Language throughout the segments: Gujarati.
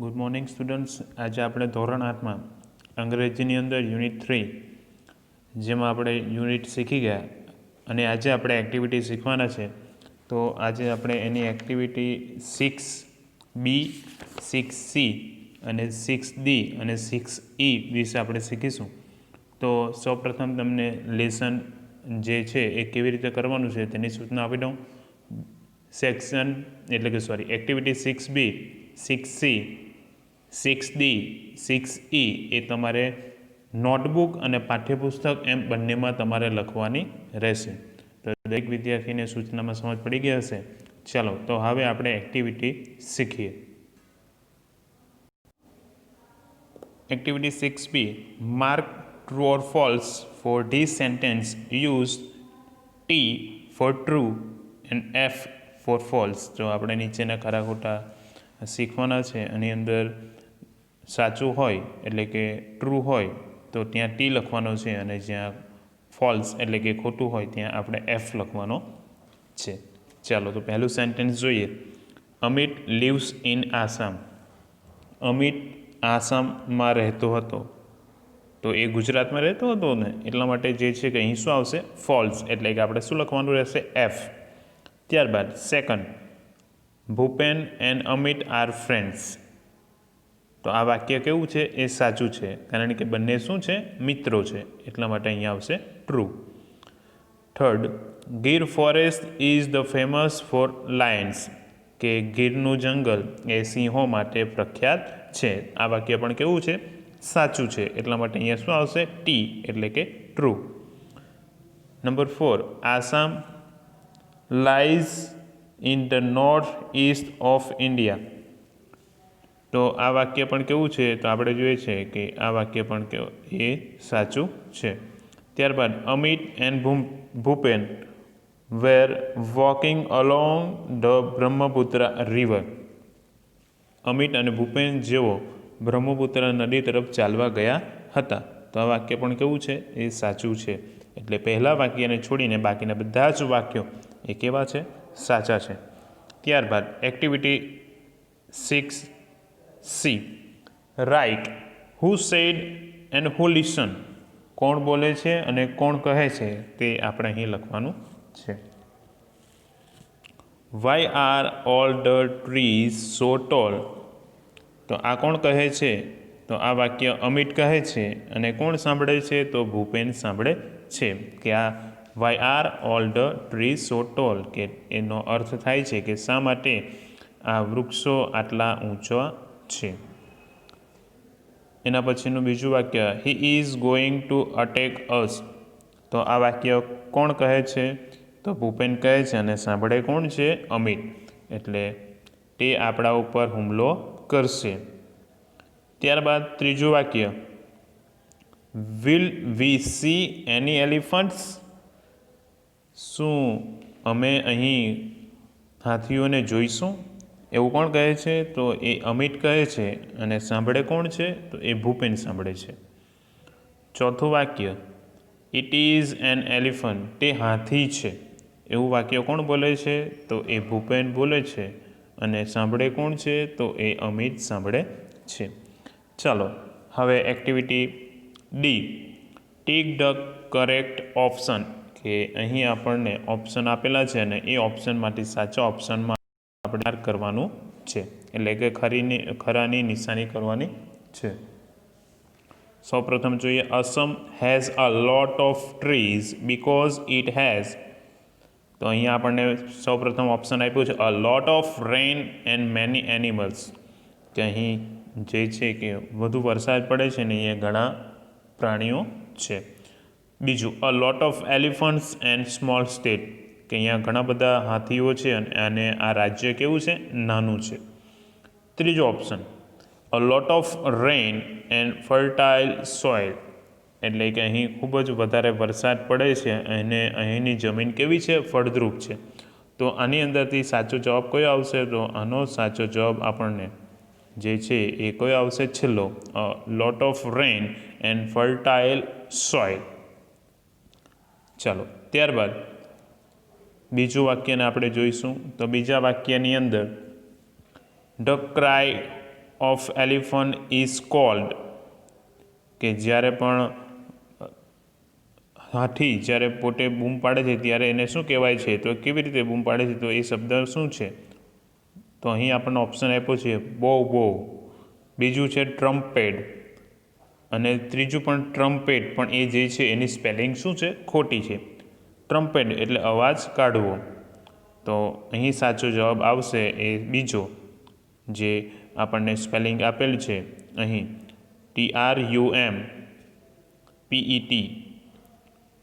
Good morning students. આજે આપણે ધોરણ 8માં અંગ્રેજીની અંદર યુનિટ 3 જેમાં આપણે યુનિટ શીખી ગયા અને આજે આપણે એક્ટિવિટી શીખવાના છે. તો આજે આપણે એની એક્ટિવિટી 6B, 6C અને 6D અને 6E વિશે આપણે શીખીશું. તો સૌપ્રથમ તમને લેસન જે છે એ કેવી રીતે કરવાનું છે તેની સૂચના આપી દઉં. Activity 6B, 6C, 6D, 6E એ તમારે નોટબુક અને પાઠ્યપુસ્તક એમ બંનેમાં તમારે લખવાની રહેશે. તો દરેક વિદ્યાર્થીને સૂચનામાં સમજ પડી ગઈ હશે. ચાલો તો હવે આપણે એક્ટિવિટી શીખીએ. Activity 6B, mark true or false for this sentence. Use T for true and F for false. જો આપણે નીચેના ખરા ખોટા શીખવાના છે. એની અંદર સાચું હોય એટલે કે ટ્રુ હોય તો ત્યાં ટી લખવાનો છે અને જ્યાં ફોલ્સ એટલે કે ખોટું હોય ત્યાં આપણે એફ લખવાનો છે. ચાલો તો પહેલું સેન્ટેન્સ જોઈએ. Amit lives in Assam. અમિત આસામમાં રહેતો હતો. તો એ ગુજરાતમાં રહેતો હતો ને એટલા માટે જે છે કે અહીં શું આવશે? ફોલ્સ. એટલે કે આપણે શું લખવાનું રહેશે? એફ. ત્યારબાદ second, Bhupen and Amit are friends. તો આ વાક્ય કેવું છે? એ સાચું છે, કારણ કે બંને શું છે? મિત્રો છે. એટલા માટે અહીંયા આવશે true. Third, Gir forest is the famous for Lions. કે ગીરનું જંગલ એ સિંહો માટે પ્રખ્યાત છે. આ વાક્ય પણ કેવું છે? સાચું છે. એટલા માટે અહીંયા શું આવશે? ટી એટલે કે true. Number 4, Assam lies in the north east of India. તો આ વાક્ય પણ કેવું છે? તો આપણે જોઈએ છે કે આ વાક્ય પણ એ સાચું છે. ત્યારબાદ Amit and Bhupen were walking along the Brahmaputra river. Amit અને ભૂપેન જેઓ બ્રહ્મપુત્ર નદી તરફ ચાલવા ગયા હતા. તો આ વાક્ય પણ કેવું છે? એ સાચું છે. એટલે પહેલા વાક્યને છોડીને બાકીના બધા જ વાક્યો એ કેવા છે? સાચા છે. ત્યારબાદ activity 6C, write who said and who listen. કોણ બોલે છે અને કોણ કહે છે તે આપણે અહીં લખવાનું છે. Why are all the trees so tall. તો આ કોણ કહે છે? તો આ વાક્ય અમિત કહે છે અને કોણ સાંભળે છે? તો ભૂપેન સાંભળે છે. કે આ why are all the trees so tall, કે એનો અર્થ થાય છે કે શા માટે આ વૃક્ષો આટલા ઊંચા છે. એના પછીનું બીજું વાક્ય, he is going to attack us. તો આ વાક્ય કોણ કહે છે? તો ભૂપેન કહે છે અને સાંભળે કોણ છે? અમિત. એટલે તે આપણા ઉપર હુમલો કરશે. ત્યારબાદ ત્રીજું વાક્ય, will we C any elephants. શું અમે અહીં હાથીઓને જોઈશું? એવું કોણ કહે છે? તો એ અમિત કહે છે અને સાંભળે કોણ છે? તો એ ભૂપેન સાંભળે છે. ચોથું વાક્ય, ઇટ ઇઝ એન એલિફન્ટ. તે હાથી છે. એવું વાક્ય કોણ બોલે છે? તો એ ભૂપેન બોલે છે અને સાંભળે કોણ છે? તો એ અમિત સાંભળે છે. ચાલો હવે activity D, tick the correct option. કે અહીં આપણને ઓપ્શન આપેલા છે અને એ ઓપ્શનમાંથી સાચા ઓપ્શનમાં આપણે માર્ક કરવાનું છે. એટલે કે ખરાની નિશાની કરવાની છે. સૌપ્રથમ જોઈએ, Assam has a lot of trees because it has. તો અહીંયા આપણને સૌપ્રથમ ઓપ્શન આપ્યું છે a lot of rain and many animals. કે અહીં જે છે કે વધુ વરસાદ પડે છે ને અહીંયા ઘણા પ્રાણીઓ છે. બીજું, a lot of elephants and small state. કે અહીંયા ઘણા બધા હાથીઓ છે અને આ રાજ્ય કેવું છે? નાનું છે. ત્રીજો option, a lot of rain and fertile soil. એટલે કે અહીં ખૂબ જ વધારે વરસાદ પડે છે અને અહીંની જમીન કેવી છે? ફળદ્રુપ છે. તો આની અંદરથી સાચો જવાબ કયો આવશે? તો આનો સાચો જવાબ આપણને જે છે એ કયો આવશે? છેલ્લો, a lot of rain and fertile soil. ચાલો ત્યારબાદ બીજું વાક્યને આપણે જોઈશું. તો બીજા વાક્યની અંદર the cry of elephant is called, કે જ્યારે પણ હાથી જ્યારે પોતે બૂમ પાડે છે ત્યારે એને શું કહેવાય છે, તો કેવી રીતે બૂમ પાડે છે, તો એ શબ્દ શું છે, તો અહીં આપણને ઓપ્શન આપ્યો છે બો બો, બીજું છે ટ્રમ્પેટ, અને ત્રીજું પણ ટ્રમ્પેટ, પણ એ જે છે એની સ્પેલિંગ શું છે, ખોટી છે. ટ્રમ્પેટ એટલે અવાજ કાઢવો. તો અહીં સાચો જવાબ આવશે એ બીજો, જે આપણને સ્પેલિંગ આપેલ છે અહીં TRUMPET,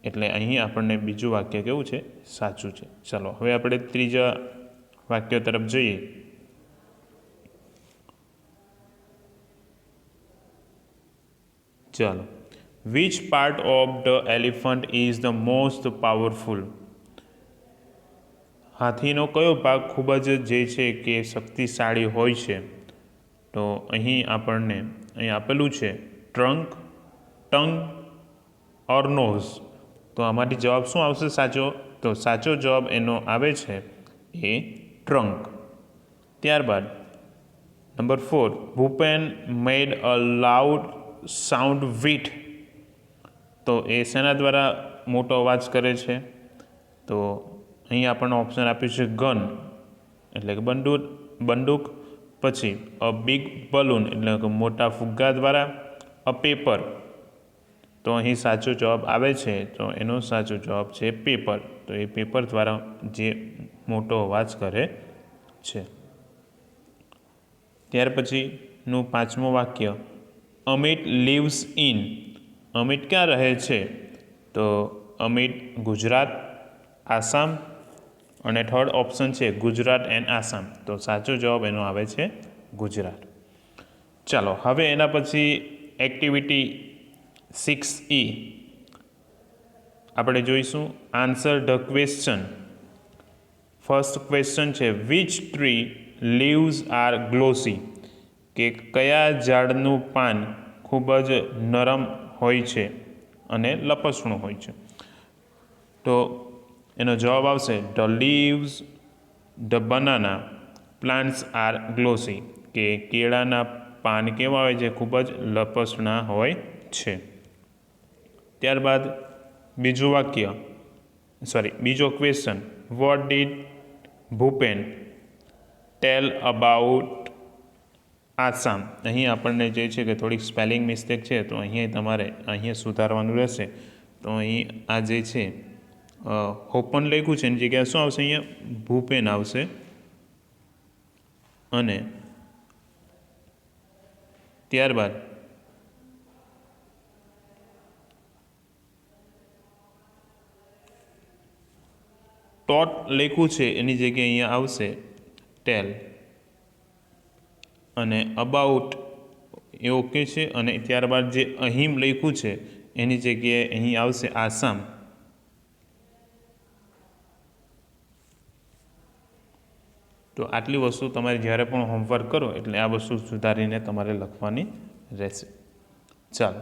એટલે અહીં આપણને બીજું વાક્ય કેવું છે, સાચું છે. ચાલો હવે આપણે ત્રીજા વાક્ય તરફ જઈએ. ચાલો, which part of the elephant is the most powerful? હાથીનો કયો ભાગ ખૂબ જ જે છે કે શક્તિશાળી હોય છે? તો અહીં આપણને અહીં આપેલું છે ટ્રંક, ટંગ ઓર નોઝ. તો આમાંથી જવાબ શું આવશે સાચો? તો સાચો જવાબ એનો આવે છે એ ટ્રંક. ત્યારબાદ number 4, Bhupen made a loud sound with. તો એ શેના દ્વારા મોટો અવાજ કરે છે? તો અહીં આપણને ઓપ્શન આપ્યું છે ગન, એટલે કે બંદૂક, પછી અ બિગ બલૂન, એટલે કે મોટા ફુગ્ગા દ્વારા, અ પેપર. તો અહીં સાચો જવાબ આવે છે, તો એનો સાચો જવાબ છે પેપર. તો એ પેપર દ્વારા જે મોટો અવાજ કરે છે. ત્યાર પછીનું પાંચમું વાક્ય, અમિત લીવ્સ ઇન. અમિત ક્યાં રહે છે? તો અમિત ગુજરાત, આસામ, અને થર્ડ ઓપ્શન છે ગુજરાત એન્ડ આસામ. તો સાચો જવાબ એનો આવે છે ગુજરાત. ચાલો હવે એના પછી એક્ટિવિટી 6E આપણે જોઈશું. Answer the question. First question છે which tree leaves are glossy, કે કયા ઝાડનું પાન ખૂબ જ નરમ હોય છે અને લપસણું હોય છે? તો એનો જવાબ આવશે the leaves the banana plants are glossy, કે કેળાના પાન કેવા હોય છે, ખૂબ જ લપસણા હોય છે. ત્યારબાદ બીજો question, what did Bhupen tell about Assam. અહીં આપણને જે છે કે થોડીક સ્પેલિંગ મિસ્ટેક છે, તો અહીંયા તમારે સુધારવાનું રહેશે. તો અહીં આ જે છે ઓપન લખ્યું છે એની જગ્યાએ શું આવશે? અહીંયા ભૂપેન આવશે, અને ત્યારબાદ ટોટ લખ્યું છે એની જગ્યાએ અહીંયા આવશે ટેલ, અને અબાઉટ એ ઓકે છે, અને ત્યારબાદ જે અહીં લખ્યું છે એની જગ્યાએ અહીં આવશે આસામ. તો આટલી વસ્તુ તમારે જ્યારે પણ હોમવર્ક કરો એટલે આ વસ્તુ સુધારીને તમારે લખવાની રહેશે. ચાલો,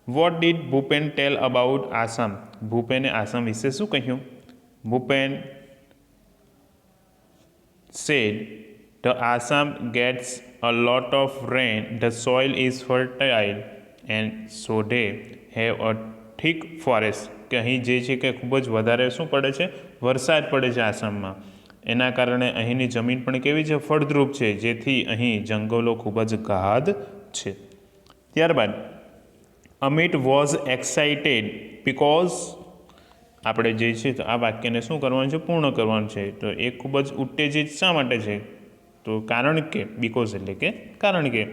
what did Bhupen tell about Assam. ભૂપેને આસામ વિશે શું કહ્યું? Bhupen said the Assam gets a lot of rain, the soil is fertile, and so they have a thick forest. કે અહીં જે છે કે ખૂબ જ વધારે શું પડે છે? વરસાદ પડે છે આસામમાં. એના કારણે અહીંની જમીન પણ કેવી છે? ફળદ્રુપ છે, જેથી અહીં જંગલો ખૂબ જ ગાઢ છે. ત્યારબાદ અમિત વોઝ એક્સાઇટેડ બિકોઝ. આપણે જે છે તો આ વાક્યને શું કરવાનું છે? પૂર્ણ કરવાનું છે. તો એ ખૂબ જ ઉત્તેજિત શા માટે છે? તો કારણ કે, બિકોઝ એટલે કે કારણ કે.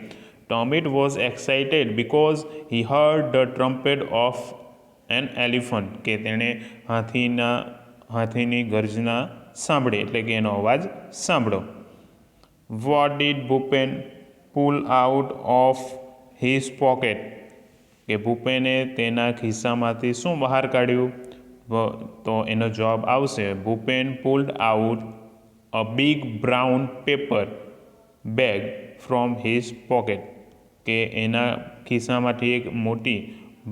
તો Amit was excited because he hard the trumpet of an elephant, કે તેણે હાથીની ગર્જના સાંભળી, એટલે કે એનો અવાજ સાંભળો. What did Bhupen pull out of his pocket, કે ભૂપેને તેના ખિસ્સામાંથી શું બહાર કાઢ્યું? તો એનો જવાબ આવશે Bhupen pulled out a big brown paper bag from his pocket, કે એના ખિસ્સામાંથી એક મોટી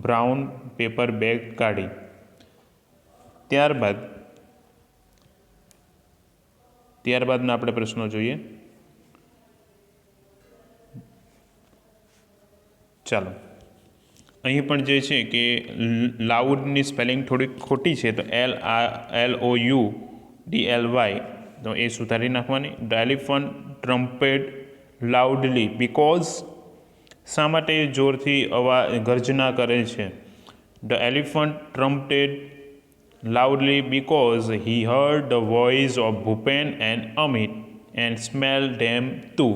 બ્રાઉન પેપર બેગ કાઢી. ત્યારબાદ ત્યારબાદના આપણે પ્રશ્નો જોઈએ. ચાલો, અહીં પણ જે છે કે લાઉડની સ્પેલિંગ થોડીક ખોટી છે, તો LOUDLY, તો એ સુધારી નાખવાની. The elephant trumpet loudly because, શા માટે જોરથી ગર્જના કરે છે? The elephant trumpet loudly because he heard the voice of Bhupen and Amit and smelled them too.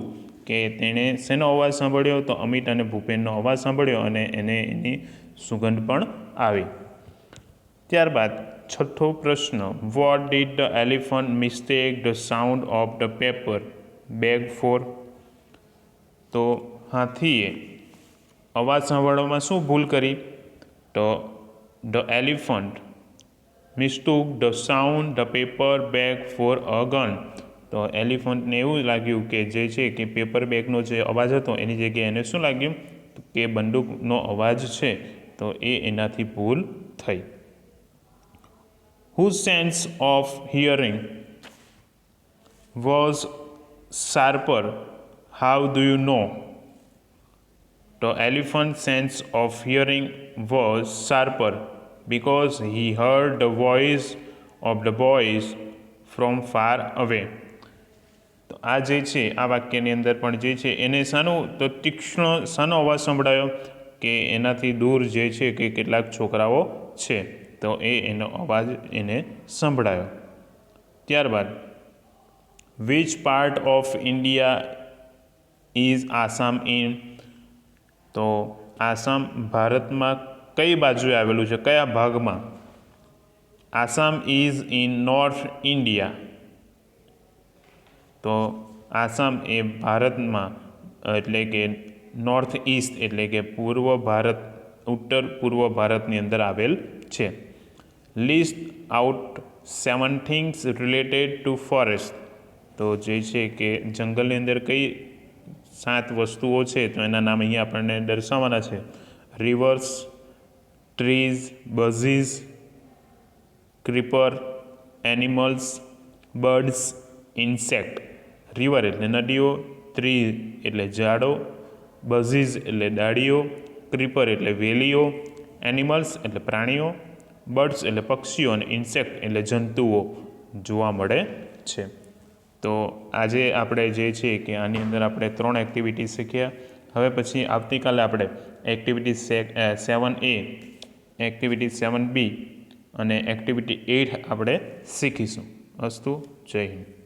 કે તેણે શેનો અવાજ સાંભળ્યો? તો અમિત અને ભૂપેનનો અવાજ સાંભળ્યો અને એને એની સુગંધ પણ આવી. ત્યારબાદ છઠ્ઠો પ્રશ્ન, what did the elephant mistake the sound of the paper bag for? તો હાથીએ અવાજ સાંભળવામાં શું ભૂલ કરી? તો the elephant mistook the sound the paper bag for a gun. તો એલિફન્ટને એવું લાગ્યું કે જે છે કે પેપર બેગનો જે અવાજ હતો એની જગ્યાએ એને શું લાગ્યું કે બંદૂકનો અવાજ છે, તો એ એનાથી ભૂલ થઈ. Whose sense of hearing was sharper? How do you know? The elephant's sense of hearing was sharper because he heard the voice of the boys from far away. તો આ જે છે આ વાક્યની અંદર પણ જે છે એને શાનો અવાજ સંભળાયો? કે એનાથી દૂર જે છે કે કેટલાક છોકરાઓ છે, તો એનો અવાજ એને સંભળાયો. ત્યારબાદ which part of India is Assam in? તો આસામ ભારતમાં કઈ બાજુએ આવેલું છે, કયા ભાગમાં? Assam is in north India. તો આસામ એ ભારતમાં એટલે કે નોર્થ ઇસ્ટ એટલે કે પૂર્વ ભારત, ઉત્તર પૂર્વ ભારતની અંદર આવેલ છે. List out 7 things related to forest. તો જે છે કે જંગલની અંદર કઈ 7 વસ્તુઓ છે, તો એના નામ અહીંયા આપણને દર્શાવવાના છે. Rivers, trees, buzzes, creeper, animals, birds, insect. River એટલે નદીઓ, ટ્રી એટલે ઝાડો, બઝીઝ એટલે ડાળીઓ, ક્રીપર એટલે વેલીઓ, એનિમલ્સ એટલે પ્રાણીઓ, બર્ડ્સ એટલે પક્ષીઓ અને ઇન્સેક્ટ એટલે જંતુઓ જોવા મળે છે. તો આજે આપણે જે છે કે આની અંદર આપણે 3 એક્ટિવિટી શીખ્યા. હવે પછી આવતીકાલે આપણે એક્ટિવિટી 7A, એક્ટિવિટી 7B અને એક્ટિવિટી 8 આપણે શીખીશું. અસ્તુ, જય હિન્દ.